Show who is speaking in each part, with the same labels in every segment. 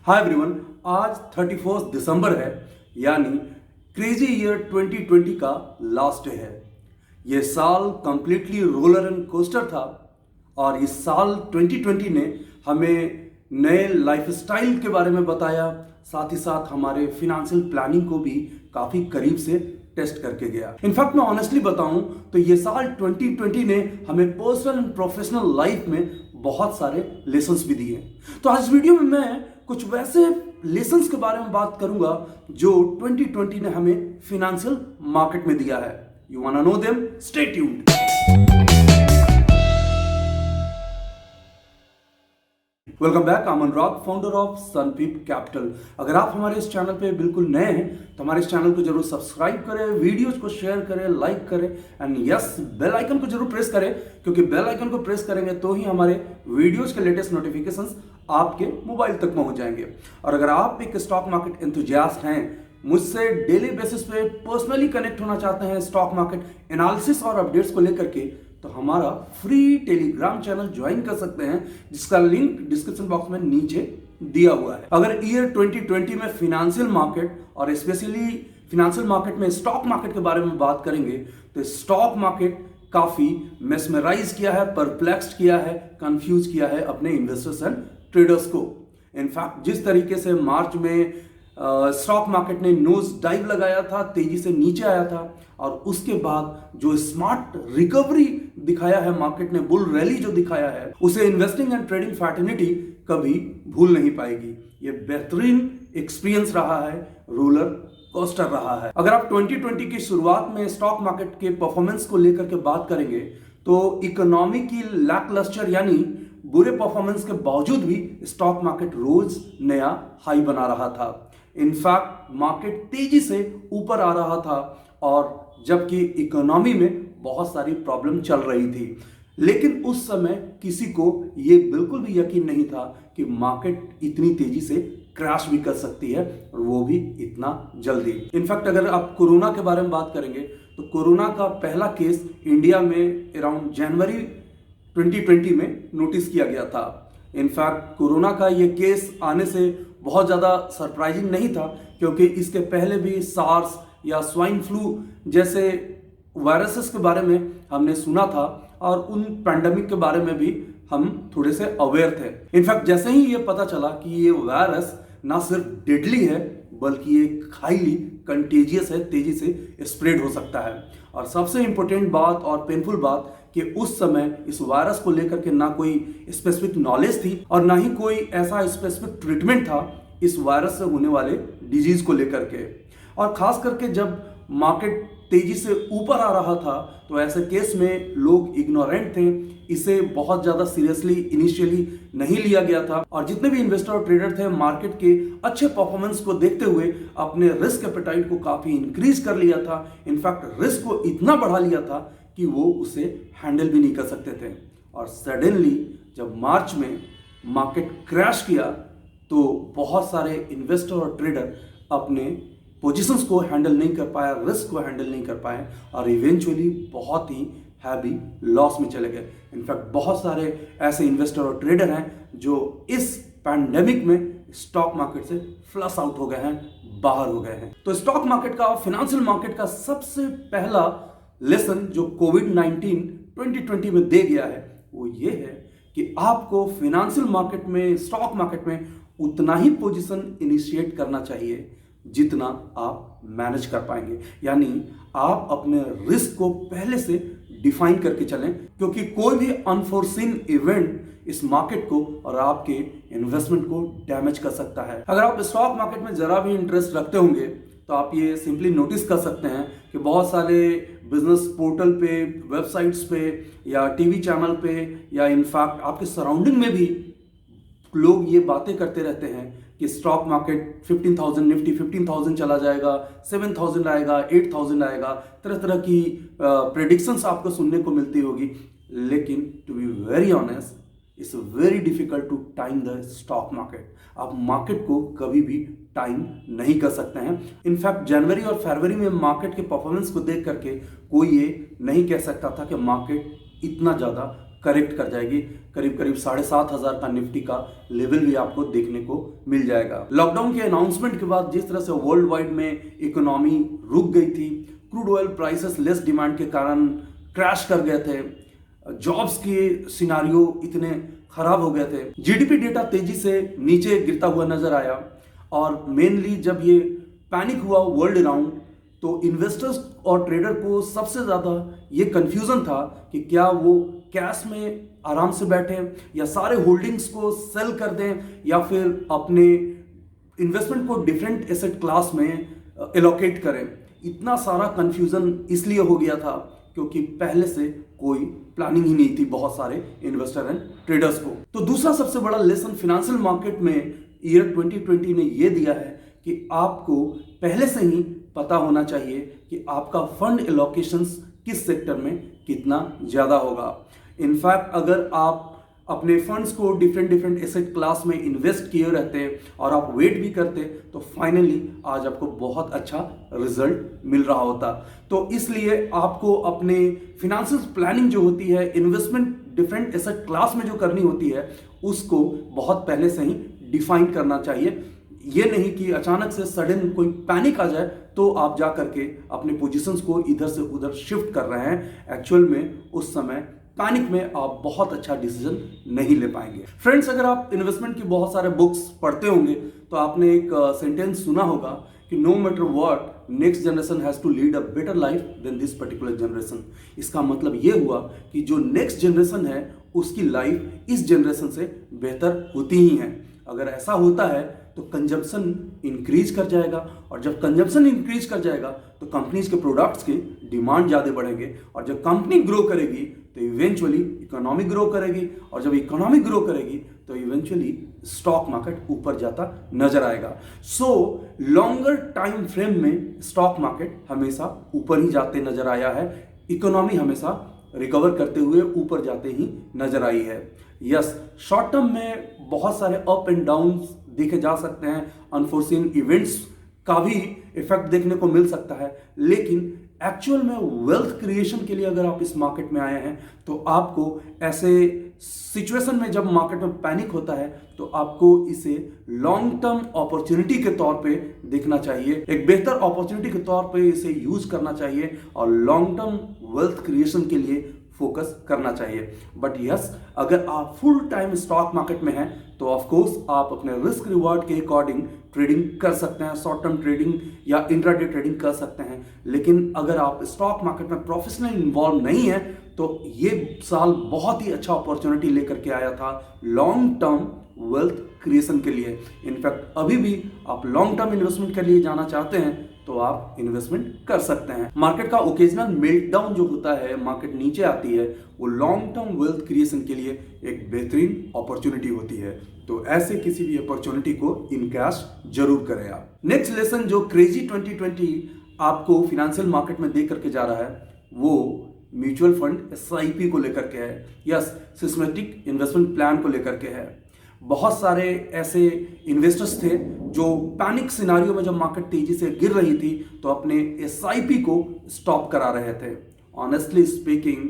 Speaker 1: Hi everyone, आज 31 दिसंबर है, यानी क्रेजी ईयर 2020 का लास्ट डे है। ये साल कंप्लीटली रोलर एंड कोस्टर था और इस साल 2020 ने हमें नए लाइफस्टाइल के बारे में बताया, साथ ही साथ हमारे फिनेंशियल प्लानिंग को भी काफ़ी करीब से टेस्ट करके गया। इनफैक्ट मैं ऑनेस्टली बताऊं तो ये साल 2020 ने हमें पर्सनल एंड प्रोफेशनल लाइफ में बहुत सारे लेसन्स भी दिए। तो आज इस वीडियो में मैं कुछ वैसे लेसन्स के बारे में बात करूंगा जो 2020 ने हमें फिनेंशियल मार्केट में दिया है। You wanna know them? Stay tuned. Welcome back, I am Anurag, founder of Sunpeep Capital. अगर आप हमारे इस चैनल पे बिल्कुल नए हैं तो हमारे इस चैनल को जरूर सब्सक्राइब करें, वीडियोज को शेयर करें, लाइक करें एंड यस, बेल आइकन को जरूर प्रेस करें, क्योंकि बेल आइकन को प्रेस करेंगे तो ही हमारे वीडियोज के लेटेस्ट नोटिफिकेशंस आपके मोबाइल तक पहुंच जाएंगे। और अगर आप एक स्टॉक मार्केट एंथुजियास्ट हैं, मुझसे डेली बेसिस पे पर्सनली कनेक्ट होना चाहते हैं स्टॉक मार्केट एनालिसिस और अपडेट्स को लेकर के, तो हमारा फ्री टेलीग्राम चैनल ज्वाइन कर सकते हैं, जिसका लिंक डिस्क्रिप्शन बॉक्स में नीचे दिया हुआ है। अगर ईयर 2020 में फिनेंशियल मार्केट और स्पेशली फिनेंशियल मार्केट में स्टॉक मार्केट के बारे में बात करेंगे तो स्टॉक मार्केट काफी मेस्मराइज किया है, परप्लेक्स्ड किया है, कंफ्यूज किया है अपने इन्वेस्टर्स एंड ट्रेडर्स को। इनफैक्ट जिस तरीके से मार्च में स्टॉक मार्केट ने नोज डाइव लगाया था, तेजी से नीचे आया था, और उसके बाद जो स्मार्ट रिकवरी दिखाया है मार्केट ने, बुल रैली जो दिखाया है, उसे इन्वेस्टिंग एंड ट्रेडिंग फैटर्निटी कभी भूल नहीं पाएगी। ये बेहतरीन एक्सपीरियंस रहा है, रोलर कोस्टर रहा है। अगर आप 2020 की शुरुआत में स्टॉक मार्केट के परफॉर्मेंस को लेकर के बात करेंगे तो इकोनॉमी की लैकलस्टर यानी बुरे परफॉर्मेंस के बावजूद भी स्टॉक मार्केट रोज नया हाई बना रहा था। इनफैक्ट मार्केट तेजी से ऊपर आ रहा था, और जबकि इकोनॉमी में बहुत सारी प्रॉब्लम चल रही थी, लेकिन उस समय किसी को यह बिल्कुल भी यकीन नहीं था कि मार्केट इतनी तेजी से क्रैश भी कर सकती है, और वो भी इतना जल्दी। इनफैक्ट अगर आप कोरोना के बारे में बात करेंगे तो कोरोना का पहला केस इंडिया में अराउंड जनवरी 2020 में नोटिस किया गया था। इनफैक्ट कोरोना का ये केस आने से बहुत ज़्यादा सरप्राइजिंग नहीं था, क्योंकि इसके पहले भी सार्स या स्वाइन फ्लू जैसे वायरसेस के बारे में हमने सुना था, और उन पैंडेमिक के बारे में भी हम थोड़े से अवेयर थे। इनफैक्ट जैसे ही ये पता चला कि ये वायरस ना सिर्फ डेडली है बल्कि ये हाईली कंटेजियस है, तेजी से स्प्रेड हो सकता है। और सबसे इंपॉर्टेंट बात और पेनफुल बात कि उस समय इस वायरस को लेकर के ना कोई स्पेसिफिक नॉलेज थी और ना ही कोई ऐसा स्पेसिफिक ट्रीटमेंट था इस वायरस से होने वाले डिजीज को लेकर के। और खास करके जब मार्केट तेजी से ऊपर आ रहा था तो ऐसे केस में लोग इग्नोरेंट थे, इसे बहुत ज़्यादा सीरियसली इनिशियली नहीं लिया गया था, और जितने भी इन्वेस्टर और ट्रेडर थे मार्केट के अच्छे परफॉर्मेंस को देखते हुए अपने रिस्क एपेटाइट को काफ़ी इंक्रीज कर लिया था। इनफैक्ट रिस्क को इतना बढ़ा लिया था कि वो उसे हैंडल भी नहीं कर सकते थे। और सडनली जब मार्च में मार्केट क्रैश किया तो बहुत सारे इन्वेस्टर और ट्रेडर अपने पोजीशंस को हैंडल नहीं कर पाया, रिस्क को हैंडल नहीं कर पाए, और इवेंचुअली बहुत ही हैवी लॉस में चले गए। इनफैक्ट बहुत सारे ऐसे इन्वेस्टर और ट्रेडर हैं जो इस पैंडेमिक में स्टॉक मार्केट से फ्लश आउट हो गए हैं, बाहर हो गए हैं। तो स्टॉक मार्केट का, फिनेंशियल मार्केट का सबसे पहला लेसन जो कोविड-19 2020 में दे गया है वो ये है कि आपको फिनेंशियल मार्केट में, स्टॉक मार्केट में उतना ही पोजीशन इनिशिएट करना चाहिए जितना आप मैनेज कर पाएंगे। यानी आप अपने रिस्क को पहले से डिफाइन करके चलें, क्योंकि कोई भी अनफोर्सीन इवेंट इस मार्केट को और आपके इन्वेस्टमेंट को डैमेज कर सकता है। अगर आप स्टॉक मार्केट में जरा भी इंटरेस्ट रखते होंगे तो आप ये सिंपली नोटिस कर सकते हैं कि बहुत सारे बिजनेस पोर्टल पे, वेबसाइट्स पे या टीवी चैनल पे या इनफैक्ट आपके सराउंडिंग में भी लोग ये बातें करते रहते हैं कि स्टॉक मार्केट 15,000, निफ्टी 15,000 चला जाएगा, 7,000 आएगा, 8,000 आएगा, तरह तरह की प्रेडिक्शंस आपको सुनने को मिलती होगी। लेकिन to be very honest, it's very difficult to time the stock market. आप मार्केट को कभी भी टाइम नहीं कर सकते हैं। इनफैक्ट जनवरी और फरवरी में मार्केट के परफॉर्मेंस को देख करके कोई ये नहीं कह सकता था कि मार्केट इतना ज़्यादा करेक्ट कर जाएगी। करीब करीब 7,500 का निफ्टी का लेवल भी आपको देखने को मिल जाएगा। लॉकडाउन के अनाउंसमेंट के बाद जिस तरह से वर्ल्ड वाइड में इकोनॉमी रुक गई थी, crude oil prices less demand के कारण क्रैश कर गए थे, जॉब्स के सिनारियो इतने खराब हो गए थे, जीडीपी डेटा तेजी से नीचे गिरता हुआ नजर आया और मेनली जब ये पैनिक हुआ वर्ल्ड अराउंड तो इन्वेस्टर्स और ट्रेडर को सबसे ज़्यादा ये कंफ्यूजन था कि क्या वो कैश में आराम से बैठे या सारे होल्डिंग्स को सेल कर दें या फिर अपने इन्वेस्टमेंट को डिफरेंट एसेट क्लास में एलोकेट करें। इतना सारा कंफ्यूजन इसलिए हो गया था क्योंकि पहले से कोई प्लानिंग ही नहीं थी बहुत सारे इन्वेस्टर एंड ट्रेडर्स को। तो दूसरा सबसे बड़ा लेसन फिनेंशियल मार्केट में ईयर 2020 ने ये दिया है कि आपको पहले से ही पता होना चाहिए कि आपका फंड एलोकेशंस किस सेक्टर में कितना ज़्यादा होगा। इनफैक्ट अगर आप अपने फंड्स को डिफरेंट एसेट क्लास में इन्वेस्ट किए रहते और आप वेट भी करते तो फाइनली आज आपको बहुत अच्छा रिजल्ट मिल रहा होता। तो इसलिए आपको अपने फिनेंशियल प्लानिंग जो होती है, इन्वेस्टमेंट डिफरेंट एसेट क्लास में जो करनी होती है, उसको बहुत पहले से ही डिफाइन करना चाहिए। ये नहीं कि अचानक से सडन कोई पैनिक आ जाए तो आप जा करके अपने पोजीशंस को इधर से उधर शिफ्ट कर रहे हैं। एक्चुअल में उस समय पैनिक में आप बहुत अच्छा डिसीजन नहीं ले पाएंगे। फ्रेंड्स, अगर आप इन्वेस्टमेंट की बहुत सारे बुक्स पढ़ते होंगे तो आपने एक सेंटेंस सुना होगा कि no matter what next generation has to lead a better life than this particular generation. इसका मतलब ये हुआ कि जो नेक्स्ट जनरेशन है उसकी लाइफ इस जनरेशन से बेहतर होती ही है। अगर ऐसा होता है तो कंजम्पशन इंक्रीज कर जाएगा और जब कंजम्पशन इंक्रीज कर जाएगा तो कंपनीज के प्रोडक्ट्स की डिमांड ज़्यादा बढ़ेंगे और जब कंपनी ग्रो करेगी तो इवेंचुअली इकोनॉमी ग्रो करेगी और जब इकोनॉमी ग्रो करेगी तो इवेंचुअली स्टॉक मार्केट ऊपर जाता नजर आएगा। सो लॉन्गर टाइम फ्रेम में स्टॉक मार्केट हमेशा ऊपर ही जाते नजर आया है, इकोनॉमी हमेशा रिकवर करते हुए ऊपर जाते ही नजर आई है। यस, शॉर्ट टर्म में बहुत सारे अप एंड डाउन देखे जा सकते हैं, अनफोर्सीन इवेंट्स का भी इफेक्ट देखने को मिल सकता है, लेकिन एक्चुअल में वेल्थ क्रिएशन के लिए अगर आप इस मार्केट में आए हैं तो आपको ऐसे सिचुएशन में जब मार्केट में पैनिक होता है तो आपको इसे लॉन्ग टर्म अपॉर्चुनिटी के तौर पे देखना चाहिए, एक बेहतर अपॉर्चुनिटी के तौर पे इसे यूज करना चाहिए और लॉन्ग टर्म वेल्थ क्रिएशन के लिए फोकस करना चाहिए। बट यस, अगर आप फुल टाइम स्टॉक मार्केट में हैं तो ऑफ कोर्स आप अपने रिस्क रिवार्ड के अकॉर्डिंग ट्रेडिंग कर सकते हैं, शॉर्ट टर्म ट्रेडिंग या इंट्राडे ट्रेडिंग कर सकते हैं। लेकिन अगर आप स्टॉक मार्केट में प्रोफेशनल इन्वॉल्व नहीं है तो ये साल बहुत ही अच्छा अपॉर्चुनिटी लेकर के आया था लॉन्ग टर्म वेल्थ क्रिएशन के लिए। इनफैक्ट अभी भी आप लॉन्ग टर्म इन्वेस्टमेंट के लिए जाना चाहते हैं तो आप इन्वेस्टमेंट कर सकते हैं। मार्केट का ओकेजनल मेल्टडाउन जो होता है, मार्केट नीचे आती है, वो लॉन्ग टर्म वेल्थ क्रिएशन के लिए एक बेहतरीन अपॉर्चुनिटी होती है। तो ऐसे किसी भी अपॉर्चुनिटी को इनकैश जरूर करें आप। नेक्स्ट लेसन जो क्रेजी 2020 आपको फिनेंशियल मार्केट में दे करके जा रहा है वो म्यूचुअल फंड SIP को लेकर के है या सिस्टमैटिक इन्वेस्टमेंट प्लान को लेकर के है। बहुत सारे ऐसे इन्वेस्टर्स थे जो पैनिक सिनारियो में जब मार्केट तेजी से गिर रही थी तो अपने SIP को स्टॉप करा रहे थे। ऑनेस्टली स्पीकिंग,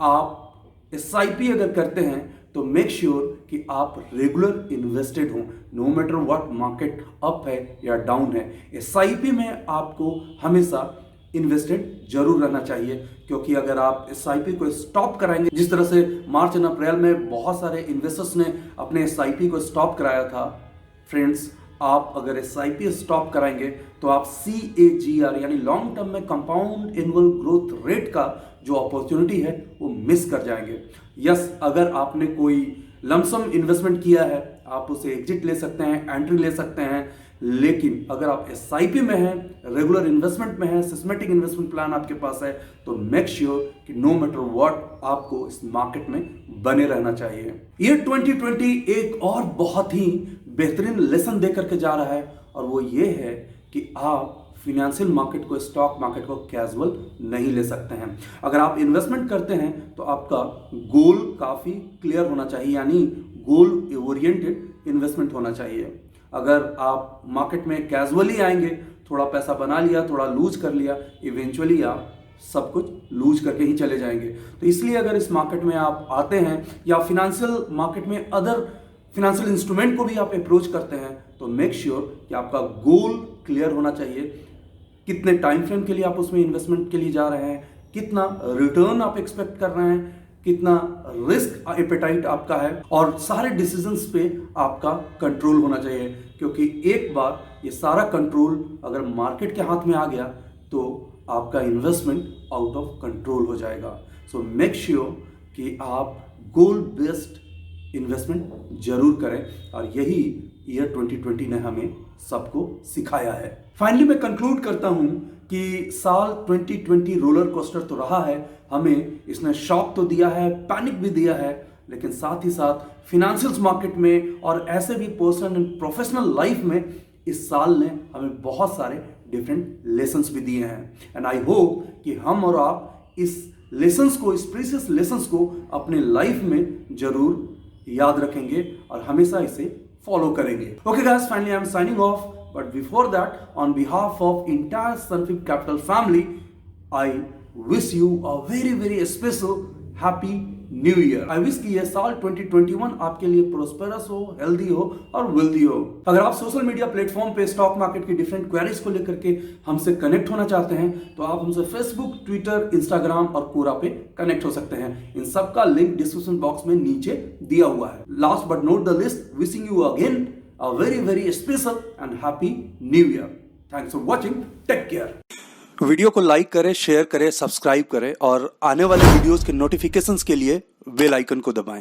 Speaker 1: आप SIP अगर करते हैं तो मेक श्योर कि आप रेगुलर इन्वेस्टेड हो, no matter what market up है या डाउन है। SIP में आपको हमेशा इन्वेस्टेड जरूर रहना चाहिए, क्योंकि अगर आप SIP को स्टॉप कराएंगे, जिस तरह से मार्च एंड अप्रैल में बहुत सारे इन्वेस्टर्स ने अपने SIP को स्टॉप कराया था, फ्रेंड्स आप अगर SIP स्टॉप कराएंगे तो आप CAGR यानी लॉन्ग टर्म में कंपाउंड एनुअल ग्रोथ रेट का जो अपॉर्चुनिटी है वो मिस कर जाएंगे। यस, अगर आपने कोई लमसम इन्वेस्टमेंट किया है आप उसे एग्जिट ले सकते हैं, एंट्री ले सकते हैं, लेकिन अगर आप SIP में हैं, रेगुलर इन्वेस्टमेंट में हैं, सिस्टमैटिक इन्वेस्टमेंट प्लान आपके पास है तो मेक श्योर कि नो मैटर व्हाट आपको इस मार्केट में बने रहना चाहिए। ईयर 2020 एक और बहुत ही बेहतरीन लेसन दे करके जा रहा है और वो ये है कि आप फिनेंशियल मार्केट को, स्टॉक मार्केट को कैजुअल नहीं ले सकते हैं। अगर आप इन्वेस्टमेंट करते हैं तो आपका गोल काफ़ी क्लियर होना चाहिए, यानी गोल ओरिएंटेड इन्वेस्टमेंट होना चाहिए। अगर आप मार्केट में कैजुअली आएंगे, थोड़ा पैसा बना लिया, थोड़ा लूज कर लिया, इवेंचुअली आप सब कुछ लूज करके ही चले जाएंगे। तो इसलिए अगर इस मार्केट में आप आते हैं या फिनेंशियल मार्केट में अदर फिनेंशियल इंस्ट्रूमेंट को भी आप अप्रोच करते हैं, तो मेक श्योर कि आपका गोल क्लियर होना चाहिए। कितने टाइम फ्रेम के लिए आप उसमें इन्वेस्टमेंट के लिए जा रहे हैं, कितना रिटर्न आप एक्सपेक्ट कर रहे हैं, कितना रिस्क एपेटाइट आपका है, और सारे डिसीजंस पे आपका कंट्रोल होना चाहिए। क्योंकि एक बार ये सारा कंट्रोल अगर मार्केट के हाथ में आ गया तो आपका इन्वेस्टमेंट आउट ऑफ कंट्रोल हो जाएगा। सो मेक श्योर कि आप गोल बेस्ड इन्वेस्टमेंट जरूर करें, और यही ईयर 2020 ने हमें सबको सिखाया है। फाइनली मैं कंक्लूड करता हूं कि साल 2020 रोलर कोस्टर तो रहा है, हमें इसने शॉक तो दिया है, पैनिक भी दिया है, लेकिन साथ ही साथ फिनेंशियल मार्केट में और ऐसे भी पर्सनल एंड प्रोफेशनल लाइफ में इस साल ने हमें बहुत सारे डिफरेंट लेसन्स भी दिए हैं। एंड आई होप कि हम और आप इस लेसन्स को, इस प्रीशियस लेसन्स को अपने लाइफ में जरूर याद रखेंगे और हमेशा इसे फॉलो करेंगे। Okay guys, finally I am signing off, but before that, on behalf of entire Sunfip Capital family, I wish you a very very special happy new year. I wish कि यह साल 2021 आपके लिए प्रोस्पेरस हो, हेल्दी हो और wealthy हो। अगर आप सोशल मीडिया प्लेटफॉर्म पे स्टॉक मार्केट की डिफरेंट क्वेरीज को लेकर के हमसे कनेक्ट होना चाहते हैं, तो आप हमसे फेसबुक, ट्विटर, इंस्टाग्राम और कोरा पे कनेक्ट हो सकते हैं। इन सब का लिंक डिस्क्रिप्शन बॉक्स में नीचे दिया हुआ है। Last but not the least, wishing you again a very very special and happy new year. Thanks for watching, take care. Video को लाइक करें, शेयर करें, सब्सक्राइब करें और आने वाले वीडियोस के नोटिफिकेशंस के लिए बेल आइकन को दबाएं।